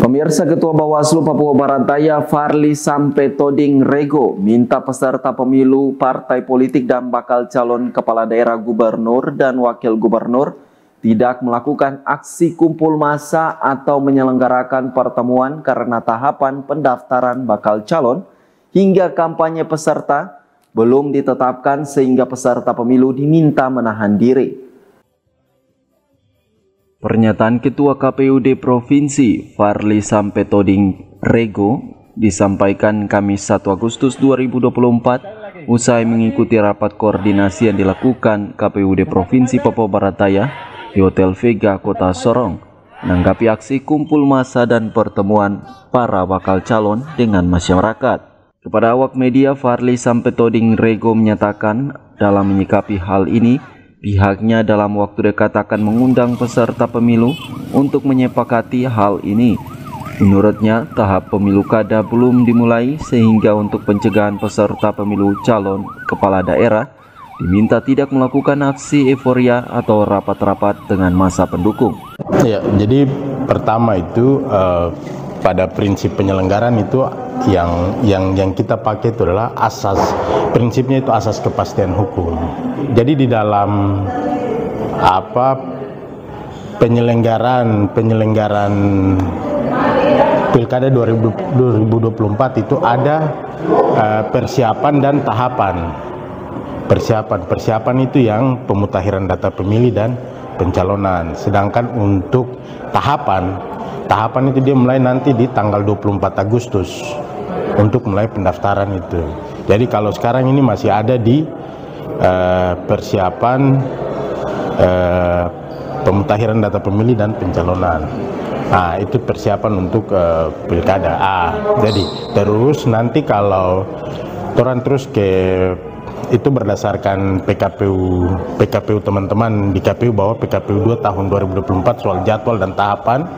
Pemirsa, Ketua Bawaslu Papua Barat Daya Farli Sampetoding Rego minta peserta pemilu partai politik dan bakal calon kepala daerah gubernur dan wakil gubernur tidak melakukan aksi kumpul massa atau menyelenggarakan pertemuan karena tahapan pendaftaran bakal calon hingga kampanye peserta belum ditetapkan sehingga peserta pemilu diminta menahan diri. Pernyataan Ketua KPUD Provinsi Farli Sampetoding Rego disampaikan Kamis 1 Agustus 2024 usai mengikuti rapat koordinasi yang dilakukan KPUD Provinsi Papua Barat Daya di Hotel Vega, Kota Sorong, menanggapi aksi kumpul massa dan pertemuan para bakal calon dengan masyarakat. Kepada awak media, Farli Sampetoding Rego menyatakan dalam menyikapi hal ini, pihaknya dalam waktu dekat akan mengundang peserta pemilu untuk menyepakati hal ini. Menurutnya, tahap pemilu kada belum dimulai sehingga untuk pencegahan peserta pemilu calon kepala daerah diminta tidak melakukan aksi euforia atau rapat-rapat dengan massa pendukung. Ya, jadi pertama itu pada prinsip penyelenggaraan itu yang kita pakai itu adalah prinsipnya itu asas kepastian hukum. Jadi di dalam penyelenggaraan Pilkada 2024 itu ada persiapan dan tahapan. Persiapan itu yang pemutakhiran data pemilih dan pencalonan. Sedangkan untuk tahapan itu dia mulai nanti di tanggal 24 Agustus untuk mulai pendaftaran itu. Jadi kalau sekarang ini masih ada di persiapan pemutakhiran data pemilih dan pencalonan. Nah, itu persiapan untuk pilkada. Jadi terus nanti kalau orang terus ke itu berdasarkan PKPU teman-teman di KPU bahwa PKPU 2 tahun 2024 soal jadwal dan tahapan.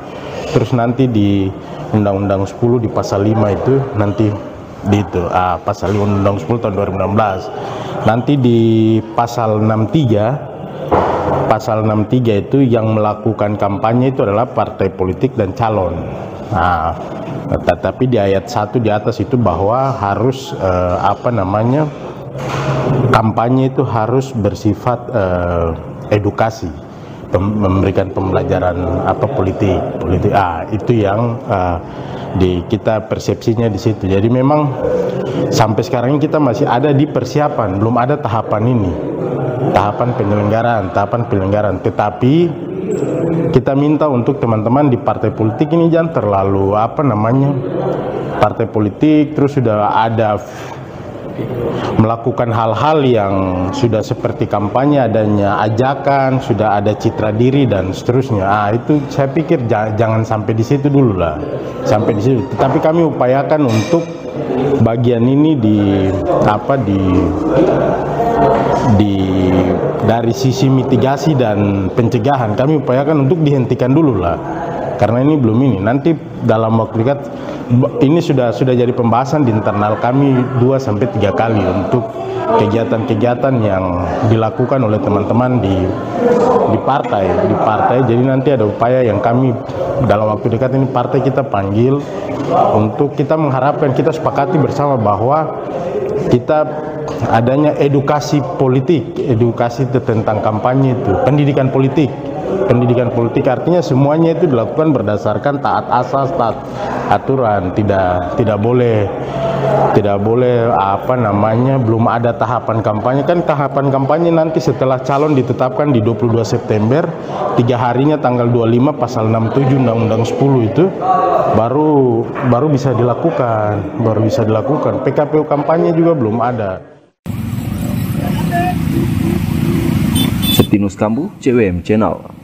Terus nanti di Undang-Undang 10 di pasal 5 itu nanti di itu pasal Undang-Undang 10 tahun 2016. Nanti di pasal 63 itu yang melakukan kampanye itu adalah partai politik dan calon. Nah, tetapi di ayat 1 di atas itu bahwa harus kampanye itu harus bersifat edukasi, memberikan pembelajaran politik. Itu yang kita persepsinya di situ. Jadi memang sampai sekarang ini kita masih ada di persiapan, belum ada tahapan ini, tahapan penyelenggaraan. Tetapi kita minta untuk teman-teman di partai politik ini jangan terlalu partai politik terus sudah ada melakukan hal-hal yang sudah seperti kampanye, adanya ajakan, sudah ada citra diri dan seterusnya. Itu saya pikir jangan sampai di situ dulu lah, sampai di situ. Tetapi kami upayakan untuk bagian ini dari sisi mitigasi dan pencegahan kami upayakan untuk dihentikan dulu lah. Karena ini belum ini, nanti dalam waktu dekat ini sudah jadi pembahasan di internal kami 2-3 kali untuk kegiatan-kegiatan yang dilakukan oleh teman-teman di partai. Jadi nanti ada upaya yang kami dalam waktu dekat ini partai kita panggil untuk kita mengharapkan, kita sepakati bersama bahwa kita adanya edukasi politik, edukasi tentang kampanye itu, pendidikan politik artinya semuanya itu dilakukan berdasarkan taat asas, taat aturan, tidak boleh belum ada tahapan kampanye. Kan tahapan kampanye nanti setelah calon ditetapkan di 22 September 3 harinya tanggal 25 pasal 67 Undang-Undang 10 itu baru bisa dilakukan, PKPU kampanye juga belum ada. Septinus Kambu, CWM Channel.